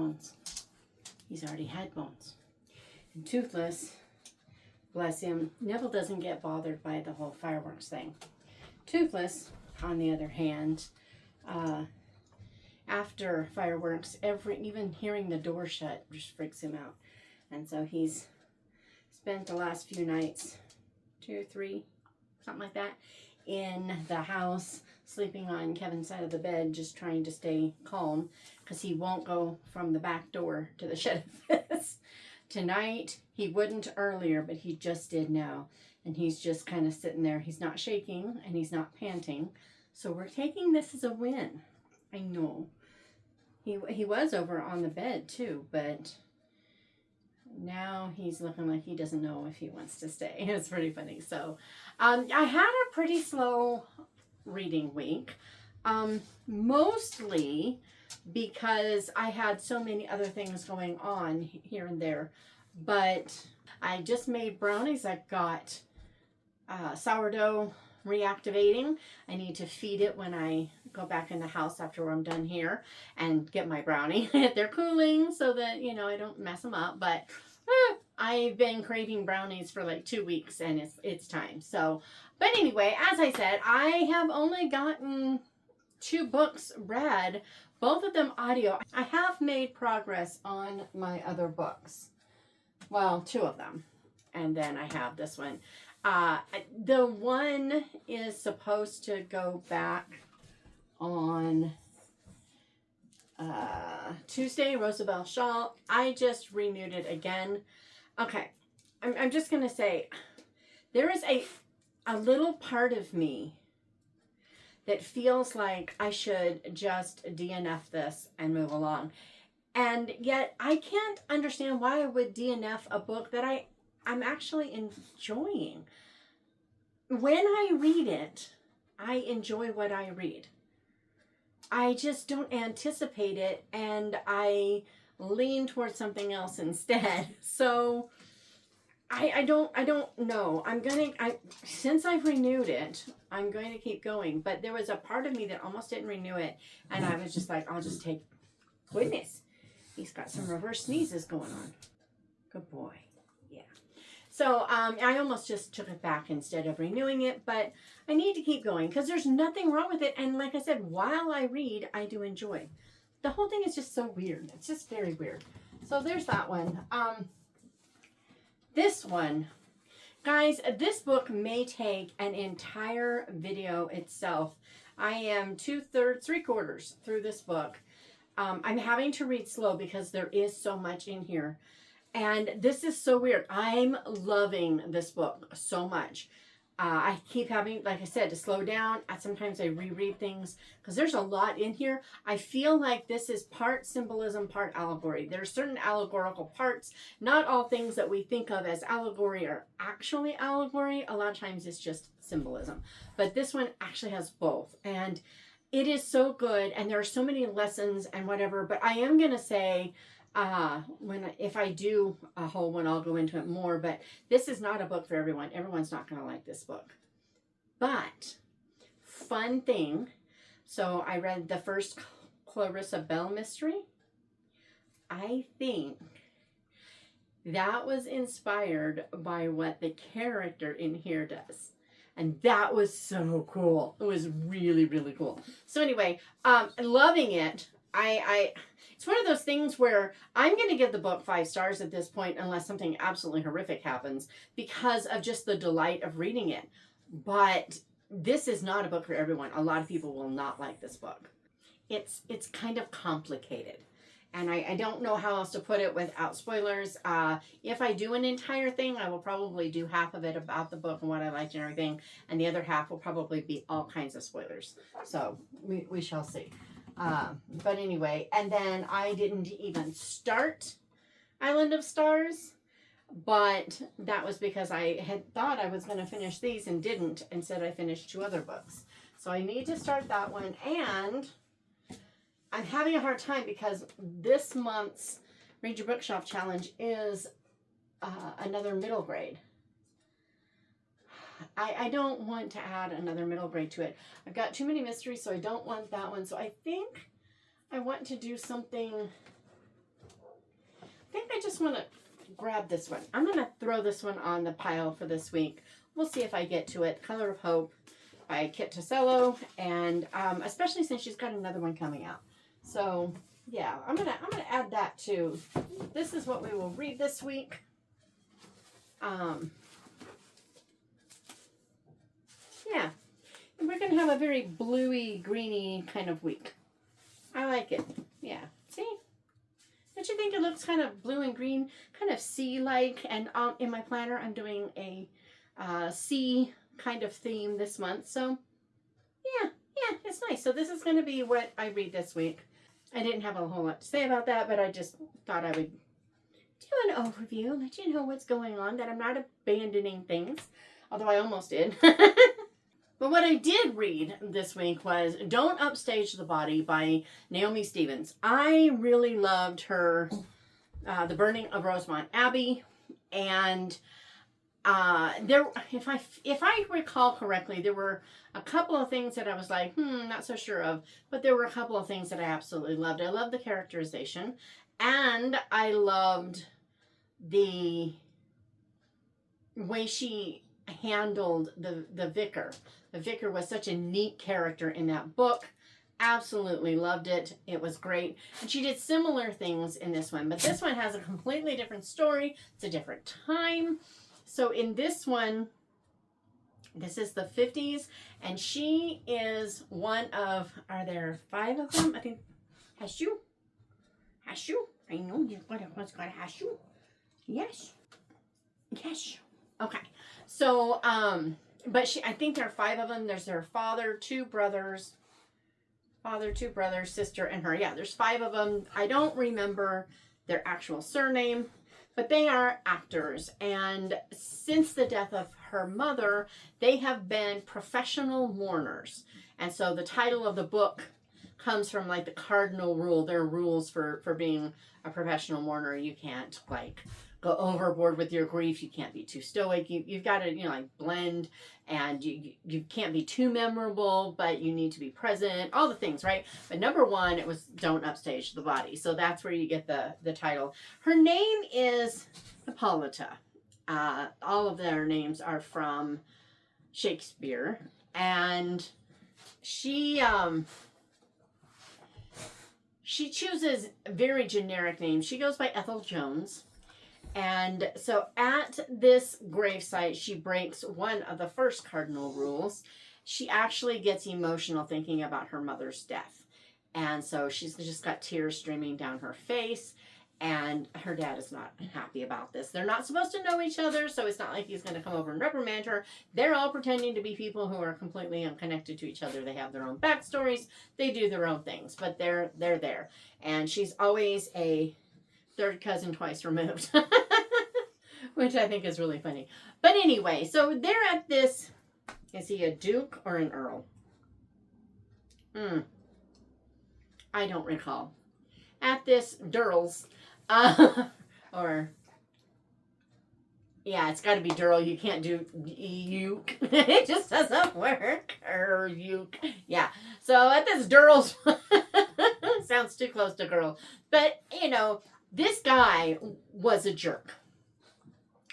bones. He's already had bones. And Toothless, bless him, Neville doesn't get bothered by the whole fireworks thing. Toothless, on the other hand, after fireworks, even hearing the door shut just freaks him out. And so he's spent the last few nights, 2 or 3, something like that, in the house, sleeping on Kevin's side of the bed, just trying to stay calm, because he won't go from the back door to the shed office. Tonight, he wouldn't earlier, but he just did now. And he's just kind of sitting there. He's not shaking, and he's not panting. So we're taking this as a win. I know. He was over on the bed, too, but now he's looking like he doesn't know if he wants to stay. It's pretty funny. So I had a pretty slow reading week, mostly because I had so many other things going on here and there. But I just made brownies. I got sourdough reactivating. I need to feed it when I go back in the house after I'm done here and get my brownie. They're cooling so that, you know, I don't mess them up. But I've been craving brownies for like 2 weeks, and it's time. So, but anyway, as I said, I have only gotten 2 books read, both of them audio. I have made progress on my other books. Well, 2 of them. And then I have this one. The one is supposed to go back on Tuesday, Rosabelle Shaw. I just renewed it again. Okay, I'm just going to say, there is a little part of me that feels like I should just DNF this and move along. And yet I can't understand why I would DNF a book that I'm actually enjoying. When I read it, I enjoy what I read. I just don't anticipate it, and I lean towards something else instead. So I don't know. Since I've renewed it, I'm going to keep going. But there was a part of me that almost didn't renew it, and I was just like, I'll just take. Goodness, he's got some reverse sneezes going on. Good boy. Yeah. So I almost just took it back instead of renewing it, but I need to keep going because there's nothing wrong with it. And like I said, while I read, I do enjoy. The whole thing is just so weird. It's just very weird. So there's that one. This one, guys, this book may take an entire video itself. I am 2/3, 3/4 through this book. I'm having to read slow because there is so much in here. And this is so weird. I'm loving this book so much. I keep having, like I said, to slow down. Sometimes I reread things because there's a lot in here. I feel like this is part symbolism, part allegory. There's certain allegorical parts. Not all things that we think of as allegory are actually allegory. A lot of times it's just symbolism. But this one actually has both. And it is so good. And there are so many lessons and whatever. But I am going to say, if I do a whole one, I'll go into it more, but this is not a book for everyone. Everyone's not going to like this book. But fun thing, so I read the first Clarissa Bell mystery. I think that was inspired by what the character in here does. And that was so cool. It was really, really cool. So anyway, loving it. It's one of those things where I'm going to give the book 5 stars at this point unless something absolutely horrific happens because of just the delight of reading it. But this is not a book for everyone. A lot of people will not like this book. It's kind of complicated. And I don't know how else to put it without spoilers. If I do an entire thing, I will probably do half of it about the book and what I liked and everything. And the other half will probably be all kinds of spoilers. So we shall see. But anyway, and then I didn't even start Island of Stars, but that was because I had thought I was going to finish these and didn't. Instead, I finished 2 other books. So I need to start that one, and I'm having a hard time because this month's Read Your Bookshelf Challenge is another middle grade. I don't want to add another middle grade to it. I've got too many mysteries, so I don't want that one. So I think I want to do something want to grab this one. I'm going to throw this one on the pile for this week. We'll see if I get to it. Color of Hope by Kit Tosello, and especially since she's got another one coming out. So yeah, I'm gonna add that too. This is what we will read this week. Yeah, and we're gonna have a very bluey, greeny kind of week. I like it. Yeah, see? Don't you think it looks kind of blue and green, kind of sea-like? And in my planner, I'm doing a sea kind of theme this month. So yeah, it's nice. So this is going to be what I read this week. I didn't have a whole lot to say about that, but I just thought I would do an overview, let you know what's going on, that I'm not abandoning things, although I almost did. But what I did read this week was Don't Upstage the Body by Naomi Stevens. I really loved her, The Burning of Rosemont Abbey, and there, if I recall correctly, there were a couple of things that I was like, not so sure of, but there were a couple of things that I absolutely loved. I loved the characterization, and I loved the way she handled the vicar. The vicar was such a neat character in that book. Absolutely loved it. It was great. And she did similar things in this one, but this one has a completely different story. It's a different time. So in this one, this is the 50s, and she is one of, are there 5 of them? I think, Hashu? I know you've got a Hashu. Yes. Okay. So, but I think there are 5 of them. There's her father, 2 brothers, sister, and her. Yeah, there's 5 of them. I don't remember their actual surname, but they are actors. And since the death of her mother, they have been professional mourners. And so the title of the book comes from like the cardinal rule. There are rules for being a professional mourner. You can't like go overboard with your grief. You can't be too stoic. You've got to, like blend, and you can't be too memorable, but you need to be present, all the things, right? But number 1, it was Don't Upstage the Body. So that's where you get the title. Her name is Hippolyta. All of their names are from Shakespeare, and she chooses very generic names. She goes by Ethel Jones. And so at this gravesite, she breaks one of the first cardinal rules. She actually gets emotional thinking about her mother's death. And so she's just got tears streaming down her face. And her dad is not happy about this. They're not supposed to know each other, so it's not like he's going to come over and reprimand her. They're all pretending to be people who are completely unconnected to each other. They have their own backstories. They do their own things, but they're there. And she's always a third cousin twice removed, which I think is really funny. But anyway, so they're at this, is he a duke or an earl? I don't recall. At this Durrell's, or, yeah, it's got to be Durrell. You can't do uke. It just doesn't work. Or uke. Yeah. So at this Durrell's, sounds too close to girl. But, this guy was a jerk.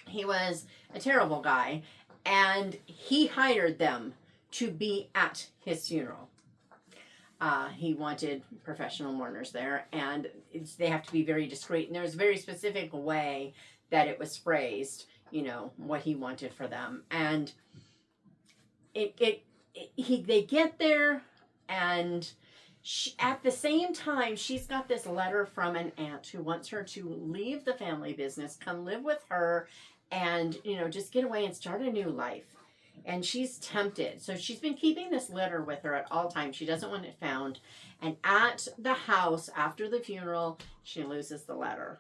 He was a terrible guy, and he hired them to be at his funeral. He wanted professional mourners there, and they have to be very discreet. And there's a very specific way that it was phrased, what he wanted for them. And they get there, and at the same time, she's got this letter from an aunt who wants her to leave the family business, come live with her, and, just get away and start a new life. And she's tempted. So she's been keeping this letter with her at all times. She doesn't want it found. And at the house, after the funeral, she loses the letter.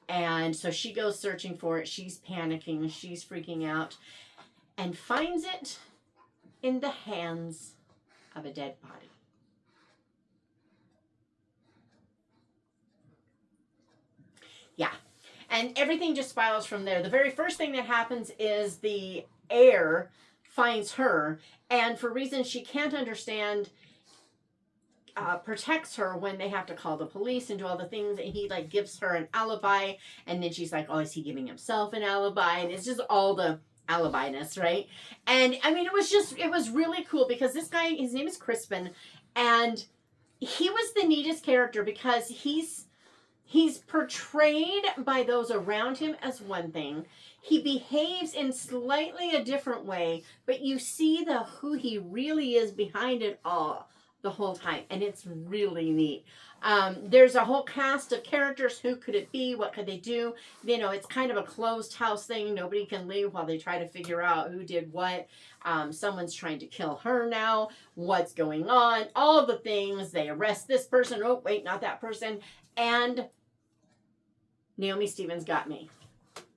And so she goes searching for it. She's panicking. She's freaking out. And finds it in the hands of a dead body. Yeah. And everything just spirals from there. The very first thing that happens is the heir finds her, and for reasons she can't understand, protects her when they have to call the police and do all the things, and he like gives her an alibi, and then she's like, oh, is he giving himself an alibi? And it's just all the alibi-ness, right? And I mean, it was really cool because this guy, his name is Crispin, and he was the neatest character because he's portrayed by those around him as one thing. He behaves in slightly a different way, but you see who he really is behind it all the whole time, and it's really neat. There's a whole cast of characters. Who could it be? What could they do? You know, it's kind of a closed house thing. Nobody can leave while they try to figure out who did what. Someone's trying to kill her now. What's going on? All the things. They arrest this person. Oh, wait, not that person. And Naomi Stevens got me.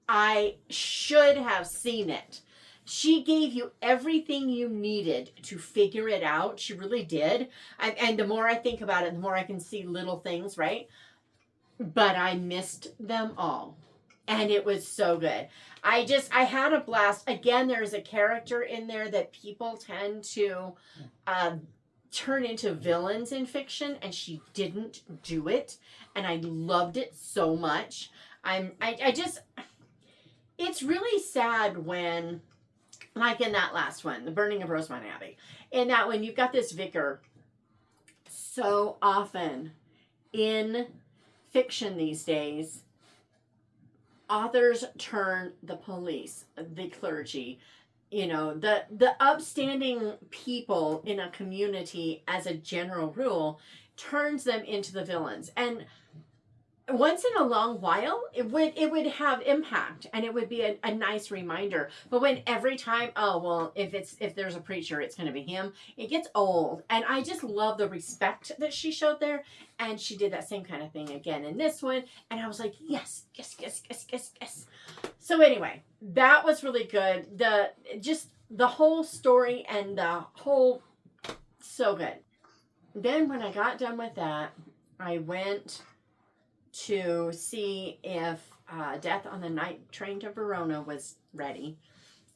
I should have seen it. She gave you everything you needed to figure it out. She really did. And the more I think about it, the more I can see little things, right? But I missed them all. And it was so good. I had a blast. Again, there's a character in there that people tend to turn into villains in fiction, and she didn't do it. And I loved it so much. It's really sad when, like in that last one, The Burning of Rosemont Abbey, in that one, you've got this vicar. So often in fiction these days, authors turn the police, the clergy, you know, the upstanding people in a community as a general rule, turns them into the villains. And once in a long while, it would have impact, and it would be a nice reminder. But when every time, oh well, if there's a preacher, it's going to be him, it gets old. And I just love the respect that she showed there, and she did that same kind of thing again in this one. And I was like, yes. So anyway, that was really good. The whole story and the whole, so good. Then when I got done with that, I went to see if Death on the Night Train to Verona was ready.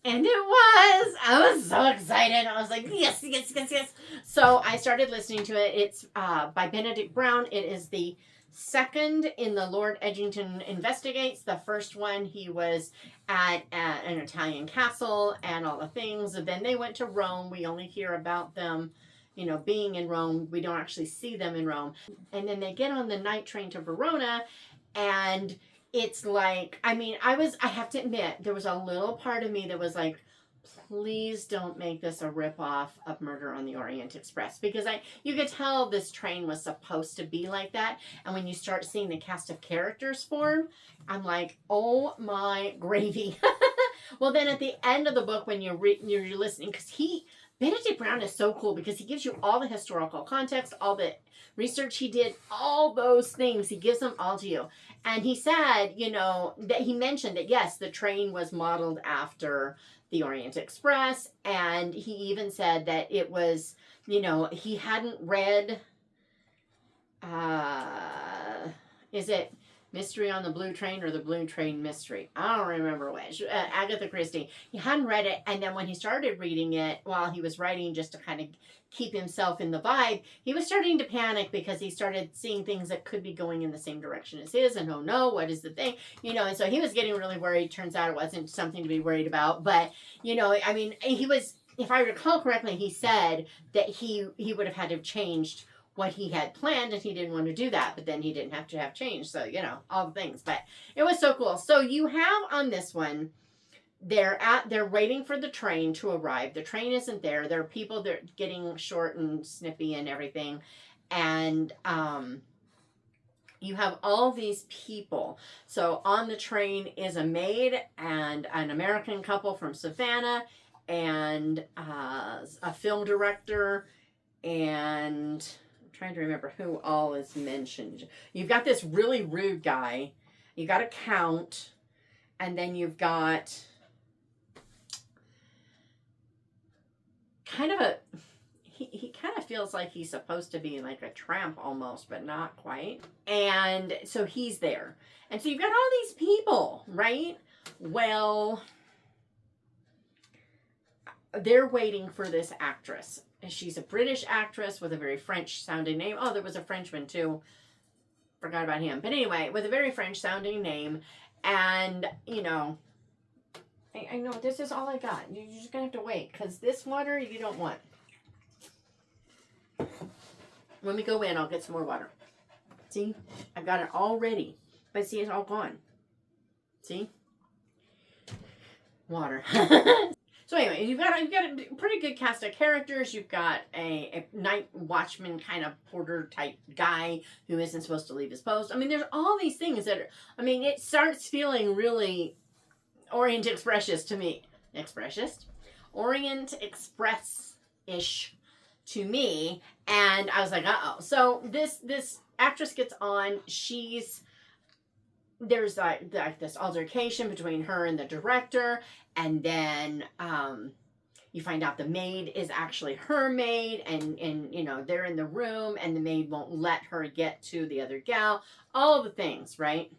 And it was! I was so excited. I was like, yes. So I started listening to it. It's by Benedict Brown. It is the second in the Lord Edgington Investigates. The first one, he was at an Italian castle and all the things. And then they went to Rome. We only hear about them, you know, being in Rome. We don't actually see them in Rome. And then they get on the night train to Verona, and it's like, I mean, I have to admit, there was a little part of me that was like, please don't make this a ripoff of Murder on the Orient Express, because you could tell this train was supposed to be like that. And when you start seeing the cast of characters form, I'm like, oh my gravy. Well, then at the end of the book, when you're listening, because Benedict Brown is so cool because he gives you all the historical context, all the research he did, all those things. He gives them all to you. And he said, you know, that he mentioned that, yes, the train was modeled after the Orient Express. And he even said that it was, you know, he hadn't read, is it Mystery on the Blue Train or the Blue Train Mystery? I don't remember which. Agatha Christie. He hadn't read it, and then when he started reading it while he was writing, just to kind of keep himself in the vibe, he was starting to panic because he started seeing things that could be going in the same direction as his, and oh no, what is the thing? You know, and so he was getting really worried. Turns out it wasn't something to be worried about, but, you know, I mean, he was, if I recall correctly, he said that he would have had to have changed what he had planned, and he didn't want to do that, but then he didn't have to have changed. So, you know, all the things, but it was so cool. So you have on this one, they're waiting for the train to arrive. The train isn't there. There are people that are getting short and snippy and everything. And, you have all these people. So on the train is a maid and an American couple from Savannah, and a film director, and trying to remember who all is mentioned. You've got this really rude guy. You got a count, and then you've got kind of he kind of feels like he's supposed to be like a tramp almost, but not quite. And so he's there. And so you've got all these people, right? Well, they're waiting for this actress. She's a British actress with a very French sounding name. Oh, there was a Frenchman too. Forgot about him. But anyway, with a very French sounding name. And, you know, I know this is all I got. You're just going to have to wait because this water you don't want. When we go in, I'll get some more water. See? I've got it all ready. But see, it's all gone. See? Water. So anyway, you've got a pretty good cast of characters. You've got a night watchman kind of porter type guy who isn't supposed to leave his post. I mean, there's all these things that are, I mean, it starts feeling really Orient Expressist to me. Orient Express-ish to me. And I was like, uh-oh. So this actress gets on. There's like this altercation between her and the director, and then you find out the maid is actually her maid, and you know, they're in the room and the maid won't let her get to the other gal. All the things, right?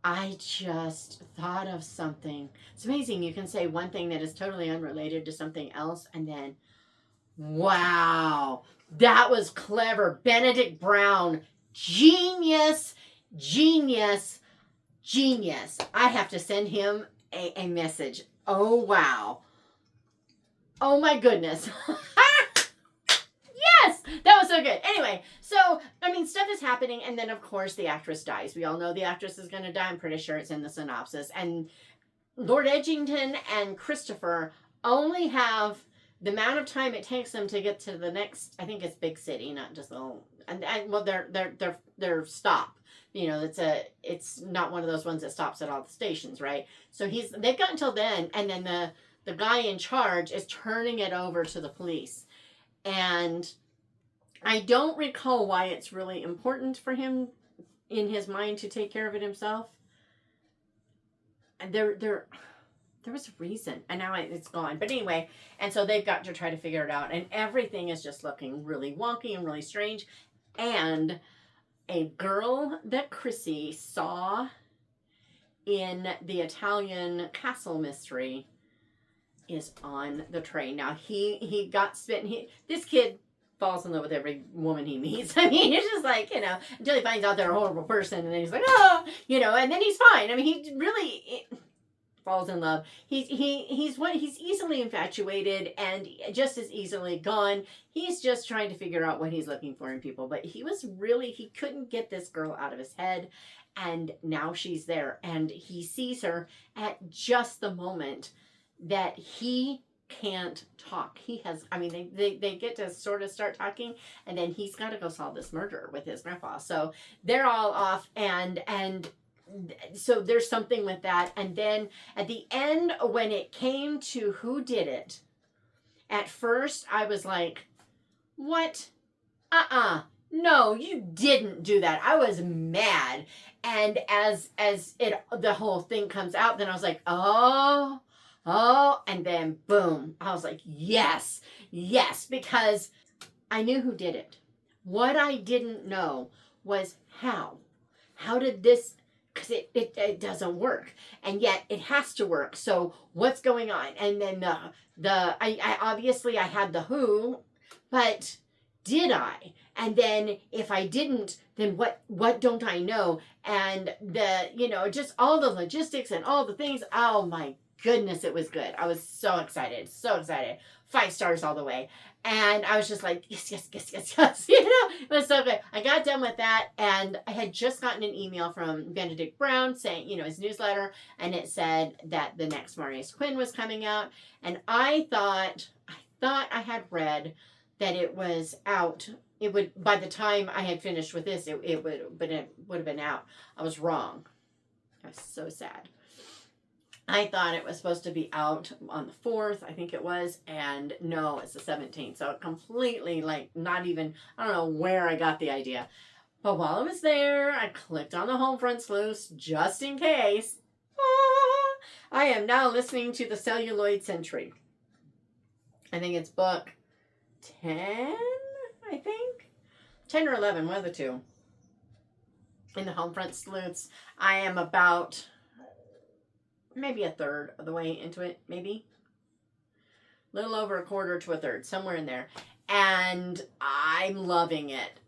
I just thought of something. It's amazing. You can say one thing that is totally unrelated to something else, and then, wow, that was clever. Benedict Brown, genius. Genius. I have to send him a message. Oh, wow. Oh, my goodness. Yes! That was so good. Anyway, so, I mean, stuff is happening, and then, of course, the actress dies. We all know the actress is going to die. I'm pretty sure it's in the synopsis. And Lord Edgington and Christopher only have the amount of time it takes them to get to the next, I think it's big city, not just little, and well, their stop. You know, it's not one of those ones that stops at all the stations, right? So they've got until then, and then the guy in charge is turning it over to the police. And I don't recall why it's really important for him in his mind to take care of it himself. And there was a reason, and now it's gone. But anyway, and so they've got to try to figure it out, and everything is just looking really wonky and really strange. And a girl that Chrissy saw in the Italian castle mystery is on the train. Now, he got spit. This kid falls in love with every woman he meets. I mean, it's just like, you know, until he finds out they're a horrible person, and then he's like, oh, you know, and then he's fine. I mean, he really falls in love. He's easily infatuated and just as easily gone. He's just trying to figure out what he's looking for in people. But he couldn't get this girl out of his head, and now she's there, and he sees her at just the moment that he can't talk. They get to sort of start talking, and then he's got to go solve this murder with his grandpa. So they're all off, and so there's something with that. And then at the end, when it came to who did it, at first I was like, what? No, you didn't do that. I was mad. And as the whole thing comes out, then I was like, oh, and then boom. I was like, yes, because I knew who did it. What I didn't know was how. How did this, because it doesn't work, and yet it has to work. So what's going on? And then I obviously I had the who, but did I? And then if I didn't, then what don't I know? And just all the logistics and all the things. Oh my goodness, it was good. I was so excited. 5 stars all the way. And I was just like, yes. You know, it was so good. I got done with that, and I had just gotten an email from Benedict Brown saying, his newsletter, and it said that the next Marius Quinn was coming out. And I thought I had read that it was out. It would, by the time I had finished with this, it would have been out. I was wrong. I was so sad. I thought it was supposed to be out on the 4th, I think it was, and no, it's the 17th. So completely, not even, I don't know where I got the idea. But while I was there, I clicked on the Homefront Sleuths just in case. I am now listening to the Celluloid Century. I think it's book 10, 10 or 11, one of the two. In the Homefront Sleuths, I am about maybe a third of the way into it, maybe. little over a quarter to a third, somewhere in there. And I'm loving it.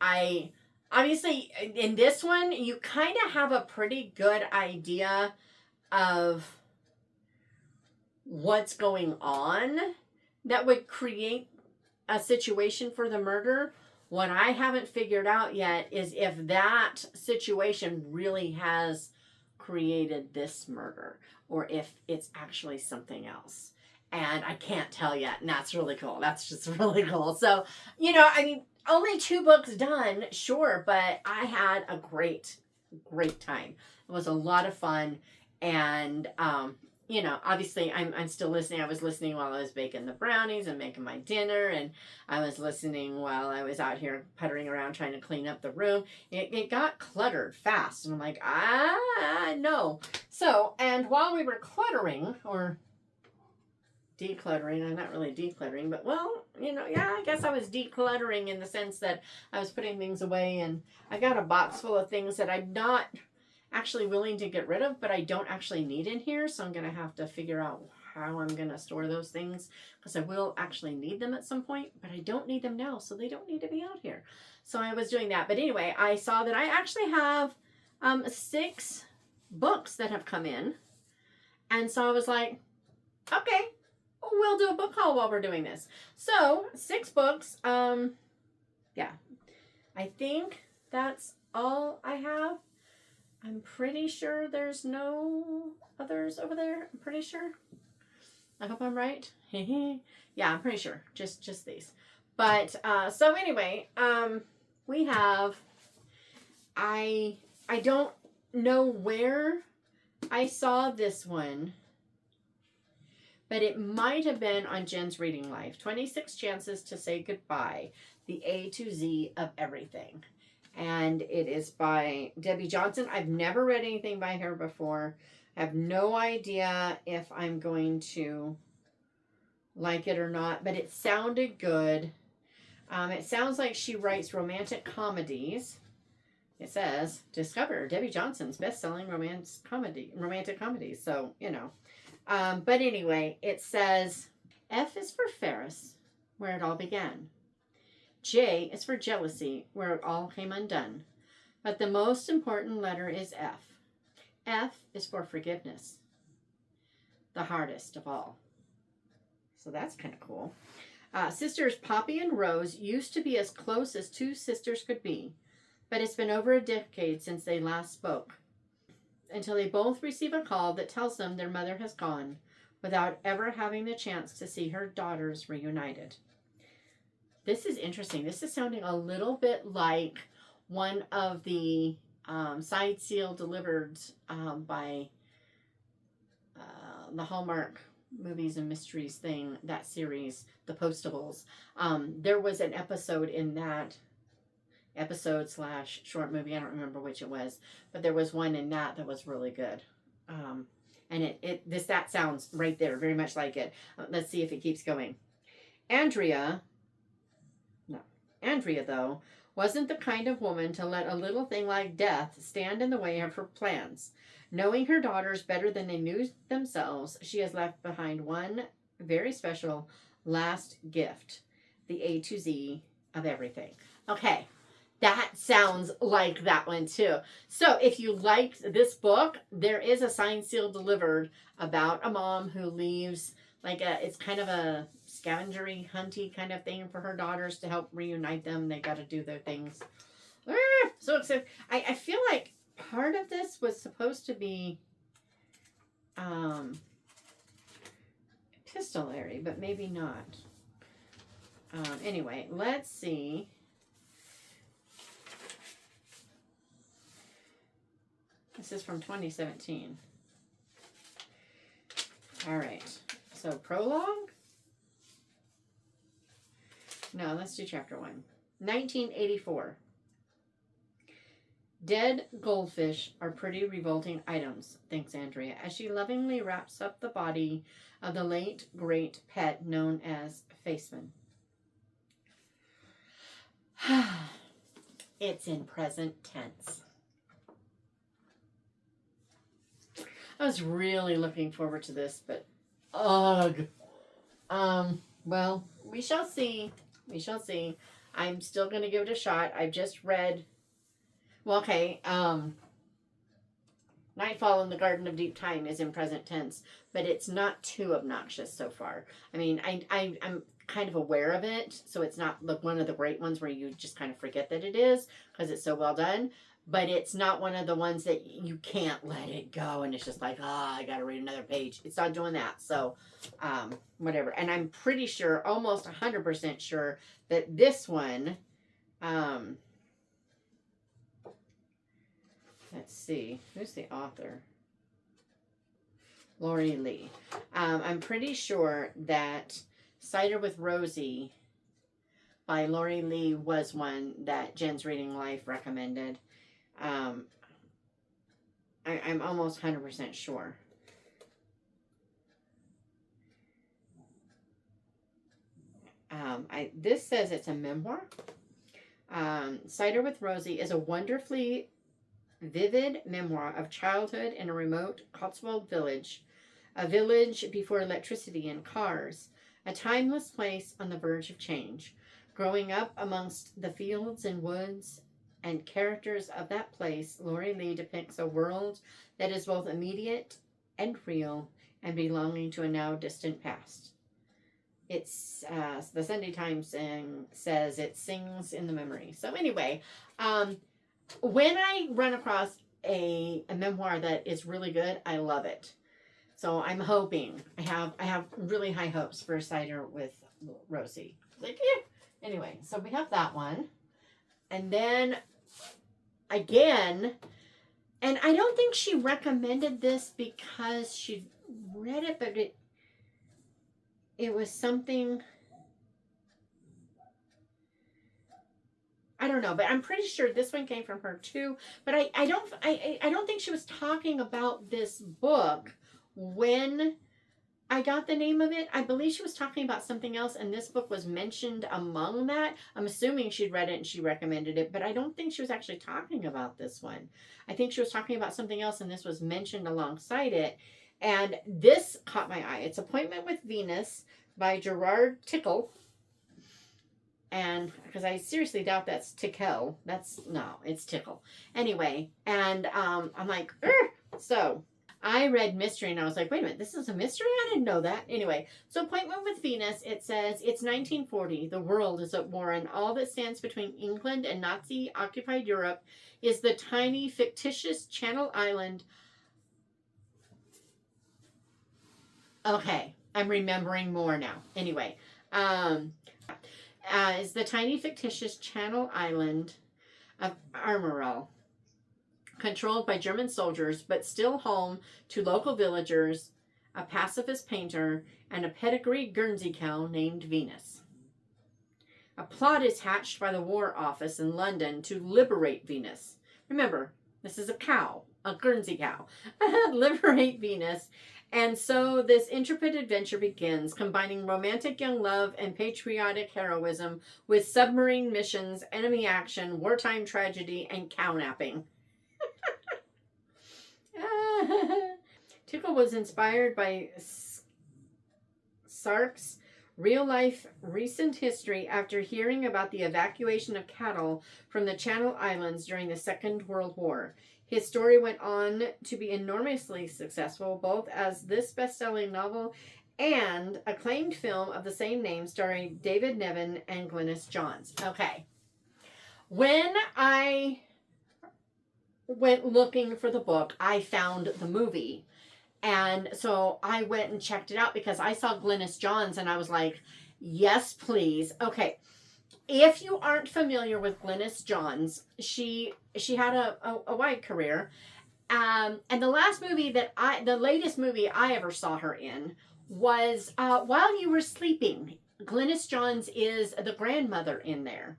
Obviously, in this one, you kind of have a pretty good idea of what's going on that would create a situation for the murder. What I haven't figured out yet is if that situation really has created this murder or if it's actually something else. And I can't tell yet, and that's really cool. That's just really cool. So, I mean, only 2 books done, sure, but I had a great time. It was a lot of fun, and obviously I'm still listening. I was listening while I was baking the brownies and making my dinner, and I was listening while I was out here puttering around trying to clean up the room. It got cluttered fast, and I'm like, no. So, and while we were cluttering, or decluttering, I'm not really decluttering, but I guess I was decluttering in the sense that I was putting things away, and I got a box full of things that I'm not actually willing to get rid of, but I don't actually need in here, so I'm going to have to figure out how I'm going to store those things, because I will actually need them at some point, but I don't need them now, so they don't need to be out here. So I was doing that, but anyway, I saw that I actually have 6 books that have come in, and so I was like, okay, we'll do a book haul while we're doing this. So 6 books. Yeah, I think that's all I have. I'm pretty sure there's no others over there. I'm pretty sure. I hope I'm right. Yeah, I'm pretty sure. Just these. But so anyway, we have. I don't know where I saw this one, but it might have been on Jen's Reading Life. 26 Chances to Say Goodbye, the A to Z of Everything. And it is by Debbie Johnson. I've never read anything by her before. I have no idea if I'm going to like it or not, but it sounded good. It sounds like she writes romantic comedies. It says, discover Debbie Johnson's best-selling romantic comedies. So, but anyway, it says, F is for Ferris, where it all began. J is for jealousy, where it all came undone. But the most important letter is F. F is for forgiveness, the hardest of all. So that's kind of cool. Sisters Poppy and Rose used to be as close as 2 sisters could be, but it's been over a decade since they last spoke, until they both receive a call that tells them their mother has gone, without ever having the chance to see her daughters reunited. This is interesting. This is sounding a little bit like one of the side seal delivered by the Hallmark Movies and Mysteries thing, that series, The Postables. There was an episode in that episode/short movie, I don't remember which it was, but there was one in that was really good. And that sounds right there, very much like it. Let's see if it keeps going. Andrea, though, wasn't the kind of woman to let a little thing like death stand in the way of her plans. Knowing her daughters better than they knew themselves, she has left behind one very special last gift, the A to Z of everything. Okay, that sounds like that one too. So if you liked this book, there is a signed seal delivered about a mom who leaves, it's kind of a scavengery hunty kind of thing for her daughters to help reunite them. They got to do their things. So excited. I feel like part of this was supposed to be epistolary, but maybe not. Anyway, let's see. This is from 2017. All right. So prologue? No, let's do chapter 1. 1984. Dead goldfish are pretty revolting items, thinks Andrea, as she lovingly wraps up the body of the late great pet known as Faceman. It's in present tense. I was really looking forward to this, but ugh. Well, we shall see. We shall see. I'm still going to give it a shot. I've just read. Well, okay. Nightfall in the Garden of Deep Time is in present tense, but it's not too obnoxious so far. I mean, I'm kind of aware of it, so it's not like one of the great ones where you just kind of forget that it is because it's so well done. But it's not one of the ones that you can't let it go, and it's just like, I got to read another page. It's not doing that. So, whatever. And I'm pretty sure, almost 100% sure, that this one, let's see, who's the author? Lori Lee. I'm pretty sure that Cider with Rosie by Lori Lee was one that Jen's Reading Life recommended. I'm almost 100% sure. This says it's a memoir. Cider with Rosie is a wonderfully vivid memoir of childhood in a remote Cotswold village, a village before electricity and cars, a timeless place on the verge of change. Growing up amongst the fields and woods and characters of that place, Lori Lee depicts a world that is both immediate and real and belonging to a now distant past. It's the Sunday Times says it sings in the memory. So anyway, when I run across a memoir that is really good, I love it. So I'm hoping I have really high hopes for Cider with Rosie. Like, anyway, so we have that one, and then again, and I don't think she recommended this because she read it, but it was something. I don't know, but I'm pretty sure this one came from her too. But I don't think she was talking about this book when I got the name of it. I believe she was talking about something else, and this book was mentioned among that. I'm assuming she'd read it and she recommended it, but I don't think she was actually talking about this one. I think she was talking about something else, and this was mentioned alongside it. And this caught my eye. It's Appointment with Venus by Gerard Tickle. And because I seriously doubt that's Tickle. It's Tickle. Anyway, and I'm like, Urgh! So I read mystery and I was like, wait a minute, this is a mystery? I didn't know that. Anyway, so Appointment with Venus, it says, it's 1940. The world is at war, and all that stands between England and Nazi-occupied Europe is the tiny, fictitious Channel Island. Okay, I'm remembering more now. Anyway, is the tiny, fictitious Channel Island of Armorel, controlled by German soldiers, but still home to local villagers, a pacifist painter, and a pedigree Guernsey cow named Venus. A plot is hatched by the War Office in London to liberate Venus. Remember, this is a cow, a Guernsey cow. Liberate Venus. And so this intrepid adventure begins, combining romantic young love and patriotic heroism with submarine missions, enemy action, wartime tragedy, and cow napping. Tickle was inspired by Sark's real-life recent history after hearing about the evacuation of cattle from the Channel Islands during the Second World War. His story went on to be enormously successful, both as this best-selling novel and acclaimed film of the same name starring David Niven and Glynis Johns. Okay. When I went looking for the book, I found the movie. And so I went and checked it out because I saw Glynis Johns and I was like, yes, please. Okay. If you aren't familiar with Glynis Johns, she had a wide career. And the latest movie I ever saw her in was While You Were Sleeping. Glynis Johns is the grandmother in there.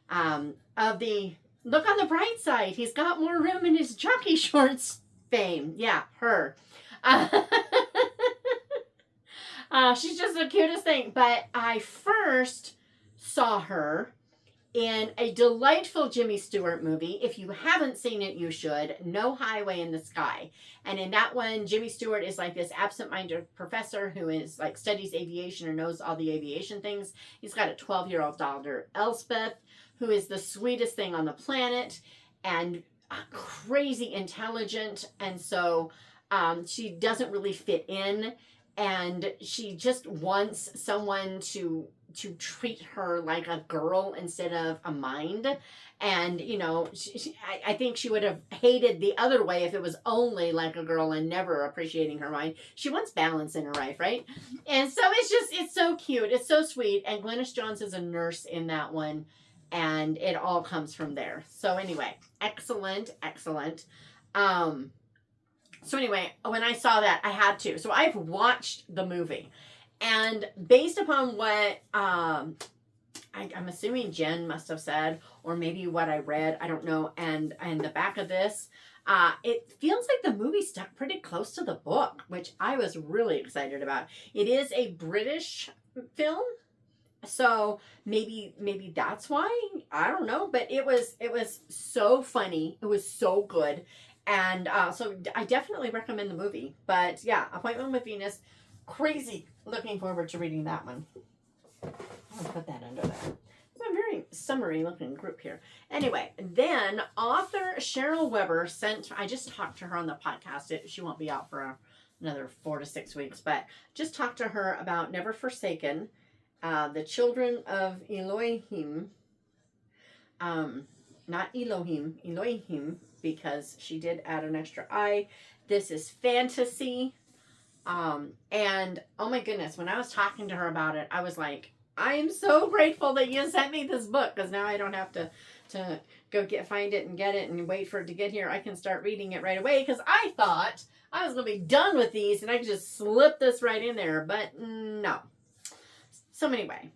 Of the Look on the Bright Side, he's got more room in his jockey shorts fame. Yeah, her. She's just the cutest thing. But I first saw her in a delightful Jimmy Stewart movie. If you haven't seen it, you should. No Highway in the Sky. And in that one, Jimmy Stewart is like this absent-minded professor who is like studies aviation or knows all the aviation things. He's got a 12-year-old daughter, Elspeth, who is the sweetest thing on the planet and crazy intelligent. And so she doesn't really fit in, and she just wants someone to treat her like a girl instead of a mind. And, you know, I think she would have hated the other way if it was only like a girl and never appreciating her mind. She wants balance in her life, right? And so it's so cute. It's so sweet. And Glynis Johns is a nurse in that one. And it all comes from there. So anyway, excellent, excellent. So anyway, when I saw that, I had to. So I've watched the movie. And based upon what I'm assuming Jen must have said, or maybe what I read, I don't know, and the back of this, it feels like the movie stuck pretty close to the book, which I was really excited about. It is a British film, so maybe that's why. I don't know, but it was so funny. It was so good, and so I definitely recommend the movie. But yeah, Appointment with Venus. Crazy looking forward to reading that one. I'll put that under there. It's a very summery looking group here. Anyway, then author Cheryl Weber sent, I just talked to her on the podcast. She won't be out for another 4 to 6 weeks, but just talked to her about Never Forsaken, the Children of Elohim. Not Elohim, because she did add an extra I. This is fantasy. And oh my goodness, when I was talking to her about it, I was like, I am so grateful that you sent me this book, because now I don't have to go find it and get it and wait for it to get here. I can start reading it right away, because I thought I was going to be done with these and I could just slip this right in there, but no. So anyway,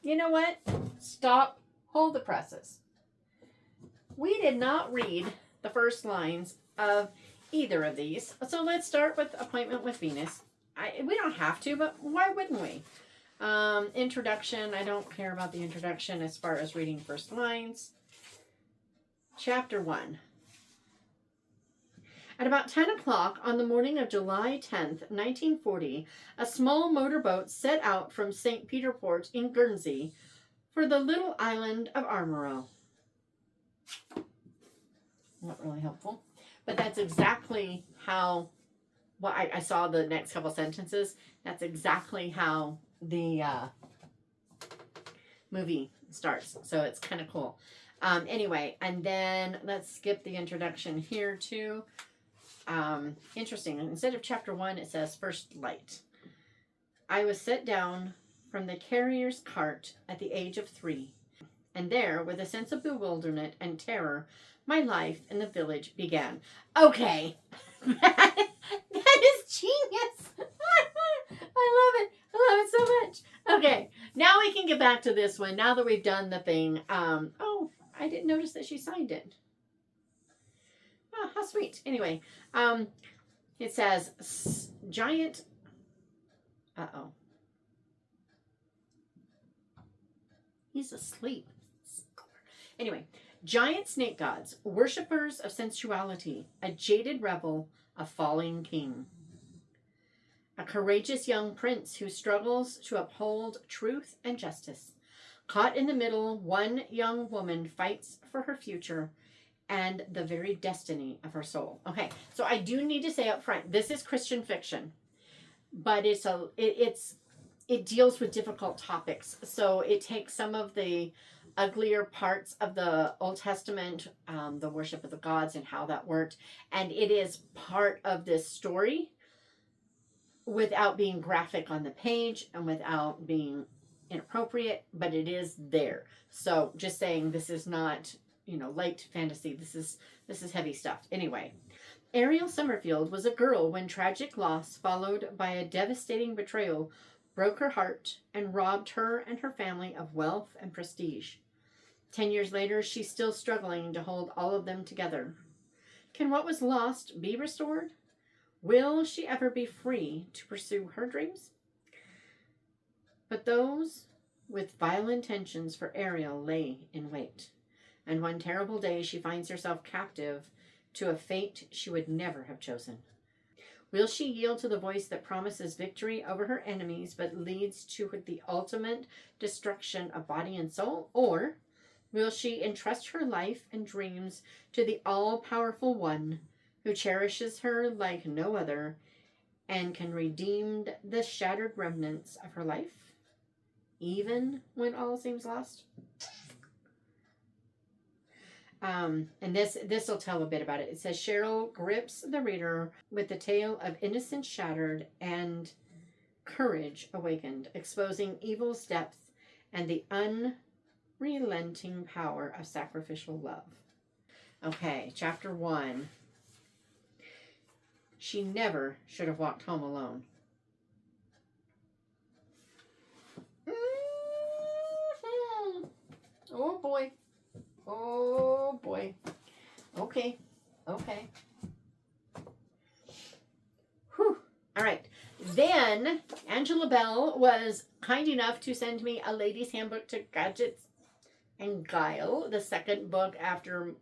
you know what? Stop. Hold the presses. We did not read the first lines of either of these. So let's start with Appointment with Venus. We don't have to, but why wouldn't we? Introduction. I don't care about the introduction as far as reading first lines. Chapter 1. At about 10 o'clock on the morning of July 10th, 1940, a small motorboat set out from St. Peter Port in Guernsey for the little island of Armoro. Not really helpful. But that's exactly how, well, I saw the next couple sentences. That's exactly how the movie starts. So it's kind of cool. Anyway, and then let's skip the introduction here too. Interesting. Instead of chapter 1, it says First Light. I was set down from the carrier's cart at the age of 3. And there, with a sense of bewilderment and terror, my life in the village began. Okay. That is genius. I love it. I love it so much. Okay. Now we can get back to this one. Now that we've done the thing. Oh, I didn't notice that she signed it. Oh, how sweet. Anyway, it says giant. Uh-oh. He's asleep. Anyway, giant snake gods, worshippers of sensuality, a jaded rebel, a falling king. A courageous young prince who struggles to uphold truth and justice. Caught in the middle, one young woman fights for her future and the very destiny of her soul. Okay, so I do need to say up front, this is Christian fiction, but it deals with difficult topics. So it takes some of the uglier parts of the Old Testament, the worship of the gods and how that worked, and it is part of this story without being graphic on the page and without being inappropriate, but it is there. So just saying, this is not, light fantasy. This is heavy stuff. Anyway, Ariel Summerfield was a girl when tragic loss followed by a devastating betrayal broke her heart and robbed her and her family of wealth and prestige. 10 years later, she's still struggling to hold all of them together. Can what was lost be restored? Will she ever be free to pursue her dreams? But those with vile intentions for Ariel lay in wait. And one terrible day she finds herself captive to a fate she would never have chosen. Will she yield to the voice that promises victory over her enemies but leads to the ultimate destruction of body and soul? Or will she entrust her life and dreams to the all-powerful one who cherishes her like no other and can redeem the shattered remnants of her life, even when all seems lost? And this will tell a bit about it. It says Cheryl grips the reader with the tale of innocence shattered and courage awakened, exposing evil's depth and the unrelenting power of sacrificial love. Okay, chapter 1. She never should have walked home alone. Oh boy. Oh boy. Okay. Okay. Whew. All right. Then Angela Bell was kind enough to send me a lady's handbook to Gadgets and Guile, the second book after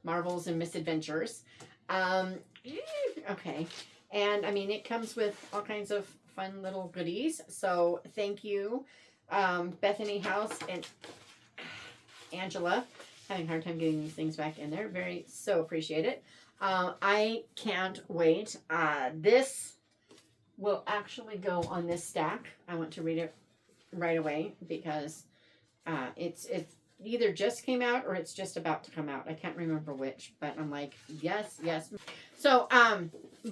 Marvels and Misadventures. Okay. And I mean, it comes with all kinds of fun little goodies. So thank you, Bethany House and Angela. Having a hard time getting these things back in there. So appreciate it. I can't wait. This will actually go on this stack. I want to read it right away because it's either just came out or it's just about to come out. I can't remember which, but I'm like, yes. So,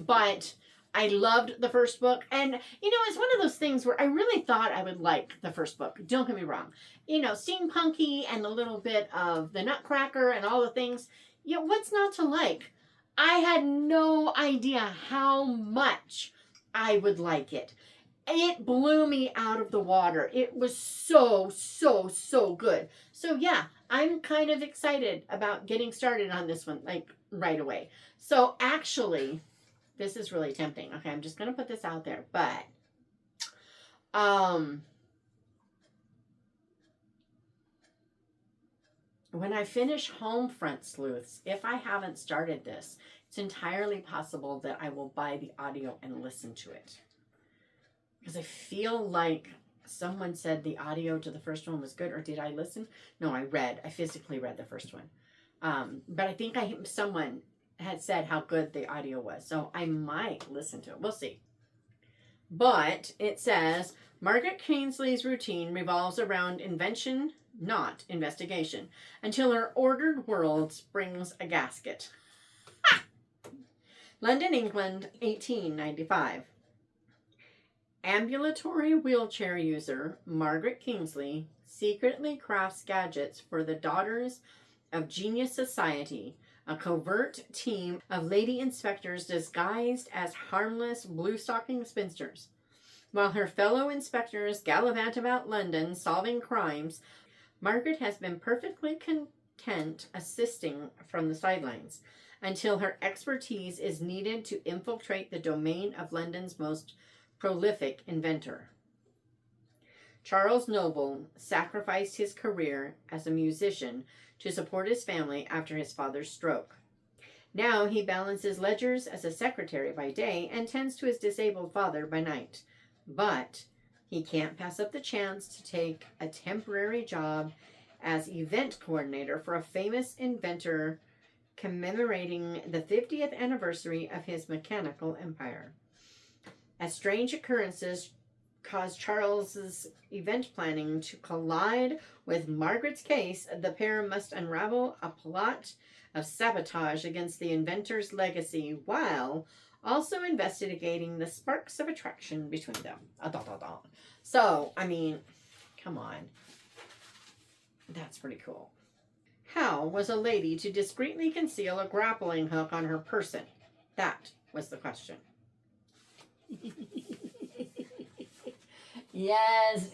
but I loved the first book. And, it's one of those things where I really thought I would like the first book. Don't get me wrong. Steampunky and a little bit of the Nutcracker and all the things. What's not to like? I had no idea how much I would like it. It blew me out of the water. It was so good. So yeah, I'm kind of excited about getting started on this one, like right away. So actually, this is really tempting. Okay, I'm just going to put this out there, but when I finish Homefront Sleuths, if I haven't started this, it's entirely possible that I will buy the audio and listen to it. Because I feel like someone said the audio to the first one was good, or did I listen? No, I physically read the first one. But I think someone had said how good the audio was, so I might listen to it. We'll see. But it says, Margaret Kingsley's routine revolves around invention, not investigation, until her ordered world springs a gasket. Ha! London, England, 1895. Ambulatory wheelchair user Margaret Kingsley secretly crafts gadgets for the Daughters of Genius Society, a covert team of lady inspectors disguised as harmless blue-stocking spinsters. While her fellow inspectors gallivant about London solving crimes, Margaret has been perfectly content assisting from the sidelines until her expertise is needed to infiltrate the domain of London's most prolific inventor. Charles Noble sacrificed his career as a musician to support his family after his father's stroke. Now he balances ledgers as a secretary by day and tends to his disabled father by night. But he can't pass up the chance to take a temporary job as event coordinator for a famous inventor commemorating the 50th anniversary of his mechanical empire. As strange occurrences cause Charles's event planning to collide with Margaret's case, the pair must unravel a plot of sabotage against the inventor's legacy while also investigating the sparks of attraction between them. So, I mean, come on. That's pretty cool. How was a lady to discreetly conceal a grappling hook on her person? That was the question. Yes.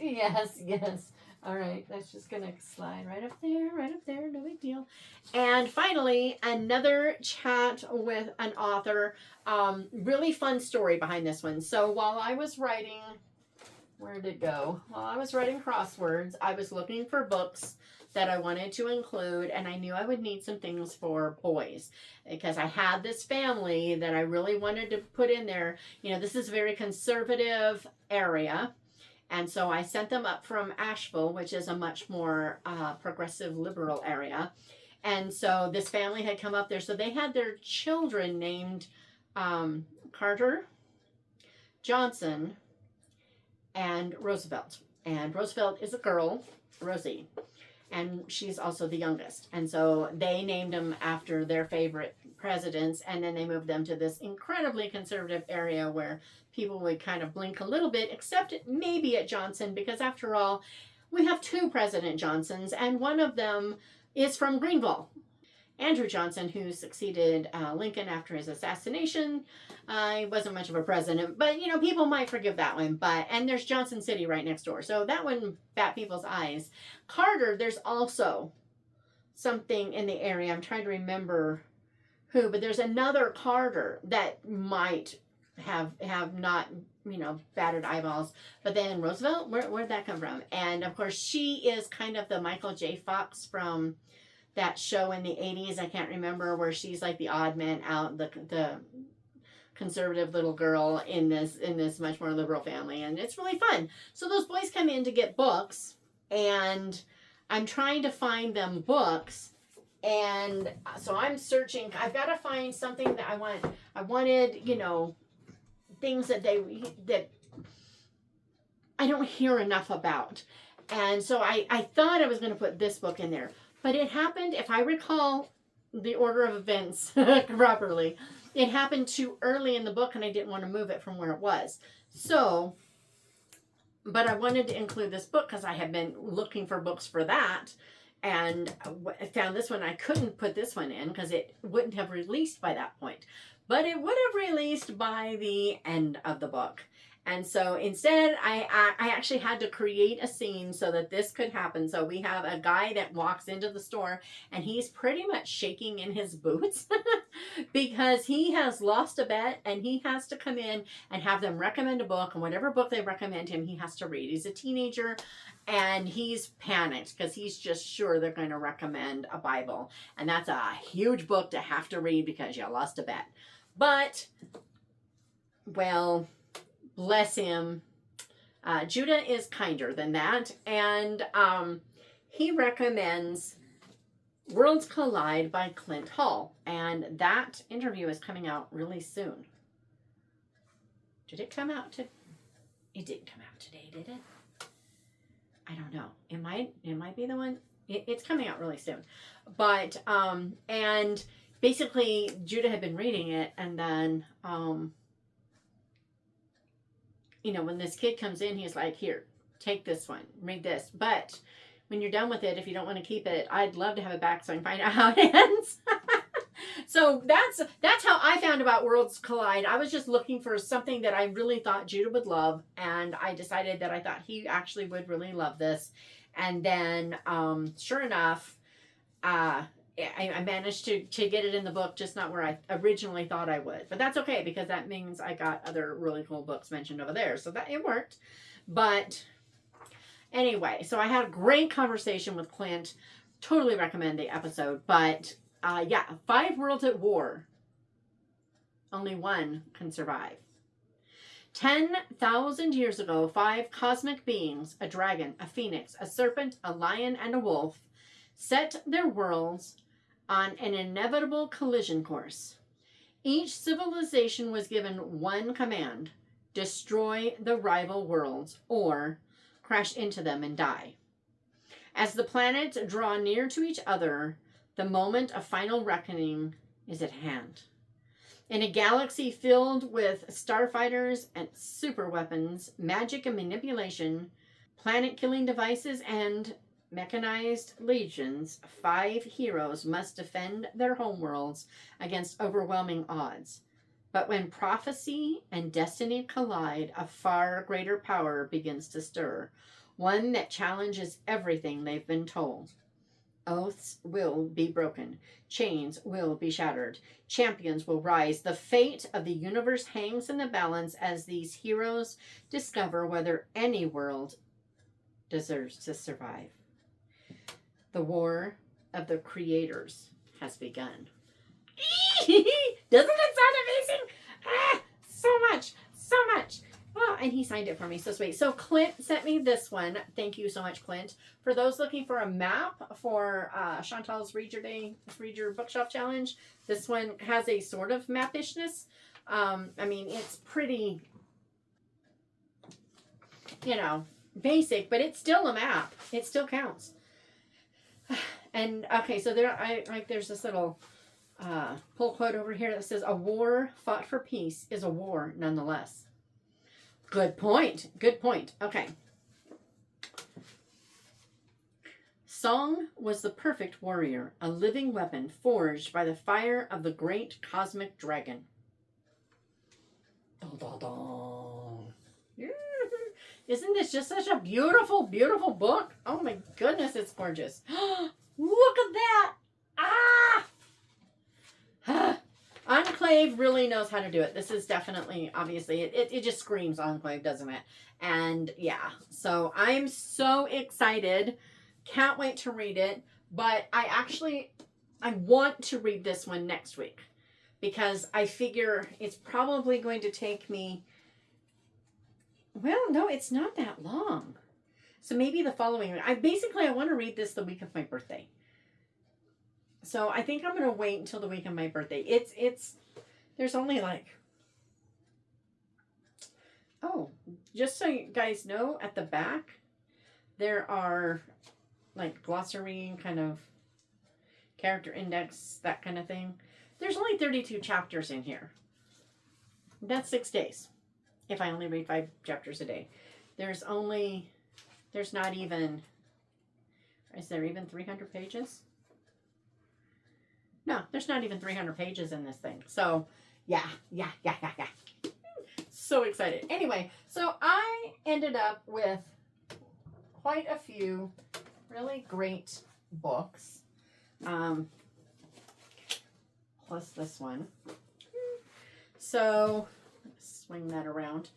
All right, that's just going to slide right up there, no big deal. And finally, another chat with an author. Really fun story behind this one. So while I was writing Where did it go? While I was writing crosswords, I was looking for books that I wanted to include, and I knew I would need some things for boys because I had this family that I really wanted to put in there. You know, this is a very conservative area, and so I sent them up from Asheville, which is a much more progressive liberal area. And so this family had come up there, so they had their children named Carter, Johnson, and Roosevelt. And Roosevelt is a girl, Rosie, and she's also the youngest. And so they named them after their favorite presidents, and then they moved them to this incredibly conservative area where people would kind of blink a little bit, except maybe at Johnson, because after all, we have two President Johnsons, and one of them is from Greenville. Andrew Johnson, who succeeded Lincoln after his assassination, he wasn't much of a president, but you know, people might forgive that one. And there's Johnson City right next door, so that wouldn't bat people's eyes. Carter, there's also something in the area. I'm trying to remember who, but there's another Carter that might have not, you know, battered eyeballs. But then Roosevelt, where'd that come from? And of course, she is kind of the Michael J. Fox from that show in the 80s, I can't remember, where she's like the odd man out, the conservative little girl in this much more liberal family, and it's really fun. So those boys come in to get books, and I'm trying to find them books, and so I'm searching. I've got to find something that I want. I wanted, you know, things that I don't hear enough about, and so I thought I was going to put this book in there. But it happened, if I recall the order of events properly, it happened too early in the book and I didn't want to move it from where it was. So, but I wanted to include this book because I had been looking for books for that, and I found this one. I couldn't put this one in because it wouldn't have released by that point. But it would have released by the end of the book. And so instead, I actually had to create a scene so that this could happen. So we have a guy that walks into the store, and he's pretty much shaking in his boots because he has lost a bet, and he has to come in and have them recommend a book, and whatever book they recommend him, he has to read. He's a teenager, and he's panicked because he's just sure they're going to recommend a Bible. And that's a huge book to have to read because you lost a bet. But, well, bless him. Judah is kinder than that. And he recommends Worlds Collide by Clint Hall. And that interview is coming out really soon. Did it come out today? It didn't come out today, did it? I don't know. It might be the one. It's coming out really soon. But, and basically Judah had been reading it, and then, you know, when this kid comes in, he's like, here, take this one, read this. But when you're done with it, if you don't want to keep it, I'd love to have it back so I can find out how it ends. So that's how I found about Worlds Collide. I was just looking for something that I really thought Judah would love, and I decided that I thought he actually would really love this. And then, sure enough, I managed to get it in the book, just not where I originally thought I would. But that's okay, because that means I got other really cool books mentioned over there. So that it worked. But anyway, so I had a great conversation with Clint. Totally recommend the episode. But yeah, 5 worlds at war. Only one can survive. 10,000 years ago, 5 cosmic beings, a dragon, a phoenix, a serpent, a lion, and a wolf, set their worlds on an inevitable collision course. Each civilization was given one command: destroy the rival worlds or crash into them and die. As the planets draw near to each other, the moment of final reckoning is at hand. In a galaxy filled with starfighters and super weapons, magic and manipulation, planet-killing devices, and mechanized legions, 5 heroes must defend their homeworlds against overwhelming odds. But when prophecy and destiny collide, a far greater power begins to stir, one that challenges everything they've been told. Oaths will be broken. Chains will be shattered. Champions will rise. The fate of the universe hangs in the balance as these heroes discover whether any world deserves to survive. The war of the creators has begun. Doesn't it sound amazing? So much. So much. Oh, and he signed it for me. So sweet. So Clint sent me this one. Thank you so much, Clint. For those looking for a map for Chantal's Read Your Bookshelf Challenge, this one has a sort of map-ishness. I mean, it's pretty, basic, but it's still a map. It still counts. And okay, so there's this little pull quote over here that says, "A war fought for peace is a war nonetheless." Good point. Good point. Okay. Song was the perfect warrior, a living weapon forged by the fire of the great cosmic dragon. Dun, dun, dun. Isn't this just such a beautiful, beautiful book? Oh my goodness, it's gorgeous. Look at that. Enclave really knows how to do it. This is definitely, obviously, it just screams Enclave, doesn't it? And yeah, so I'm so excited. Can't wait to read it. But I want to read this one next week because I figure it's probably going to take me, well, no, it's not that long. So maybe the following week. I want to read this the week of my birthday. So I think I'm going to wait until the week of my birthday. There's only just so you guys know, at the back, there are glossary, kind of character index, that kind of thing. There's only 32 chapters in here. That's 6 days. If I only read 5 chapters a day. Is there even 300 pages? No, there's not even 300 pages in this thing. So, yeah. So excited. Anyway, so I ended up with quite a few really great books. Plus this one. So, swing that around.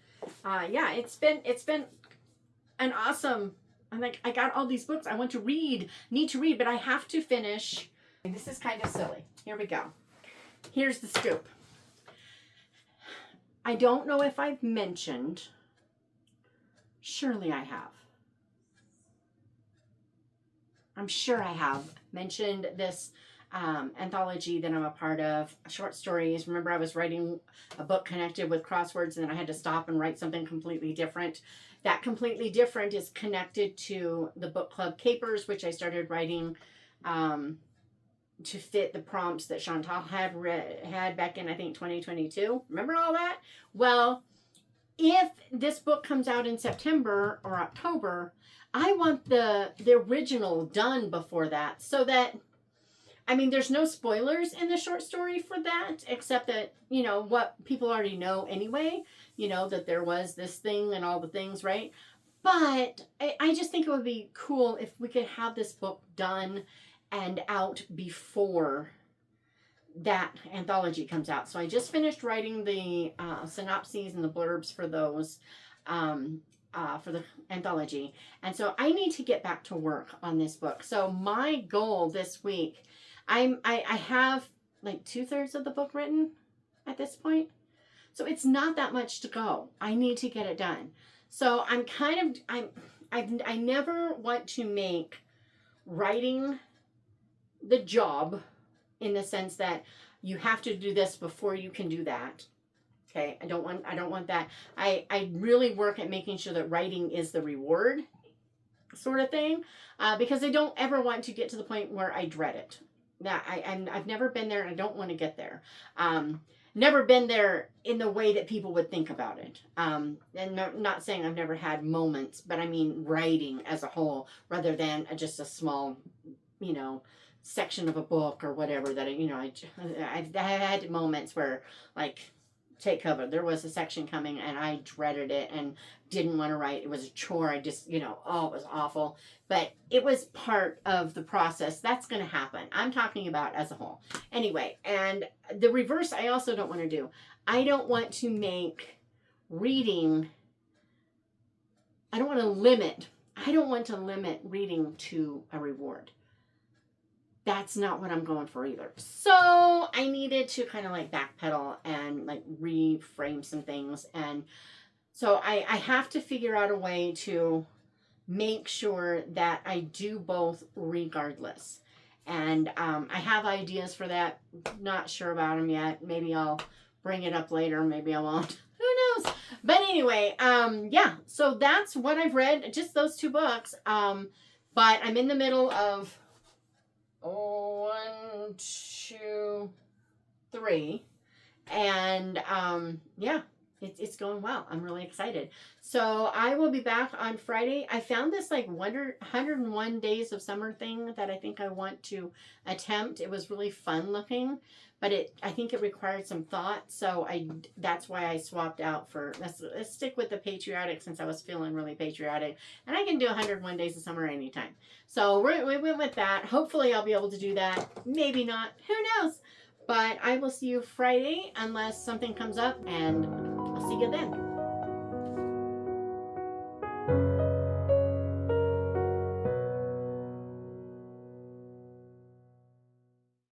It's been an awesome, I got all these books I want to read, but I have to finish. This is kind of silly. Here we go. Here's the scoop. I don't know if I've mentioned, surely I have. I'm sure I have mentioned this anthology that I'm a part of, short stories. Remember, I was writing a book connected with crosswords, and then I had to stop and write something completely different. That completely different is connected to the book club Capers, which I started writing to fit the prompts that Chantal had back in, I think, 2022. Remember all that? Well, if this book comes out in September or October, I want the original done before that, so that, there's no spoilers in the short story for that, except that, what people already know anyway, that there was this thing and all the things, right? But I just think it would be cool if we could have this book done and out before that anthology comes out. So I just finished writing the synopses and the blurbs for those, for the anthology. And so I need to get back to work on this book. So my goal this week, I have 2/3 of the book written at this point. So it's not that much to go. I need to get it done. So I never want to make writing the job, in the sense that you have to do this before you can do that. Okay, I don't want that. I really work at making sure that writing is the reward sort of thing, because I don't ever want to get to the point where I dread it. That I've never been there, and I don't want to get there. Never been there in the way that people would think about it. And not saying I've never had moments, but I mean writing as a whole, rather than just a small, section of a book or whatever that I've had moments where take cover. There was a section coming and I dreaded it and didn't want to write. It was a chore. I just, oh, it was awful. But it was part of the process. That's going to happen. I'm talking about as a whole. Anyway, and the reverse I also don't want to do. I don't want to make reading, I don't want to limit reading to a reward. That's not what I'm going for either. So I needed to kind of like backpedal and like reframe some things. And so I have to figure out a way to make sure that I do both regardless. And I have ideas for that. Not sure about them yet. Maybe I'll bring it up later. Maybe I won't. Who knows? But anyway, yeah. So that's what I've read. Just those 2 books. But I'm in the middle of 1, 2, 3. And yeah. It's going well. I'm really excited. So I will be back on Friday. I found this like 101 Days of Summer thing that I think I want to attempt. It was really fun looking, but I think it required some thought. So that's why I swapped out for, let's stick with the patriotic since I was feeling really patriotic. And I can do 101 Days of Summer anytime. So we went with that. Hopefully I'll be able to do that. Maybe not. Who knows? But I will see you Friday unless something comes up, and I'll see you then.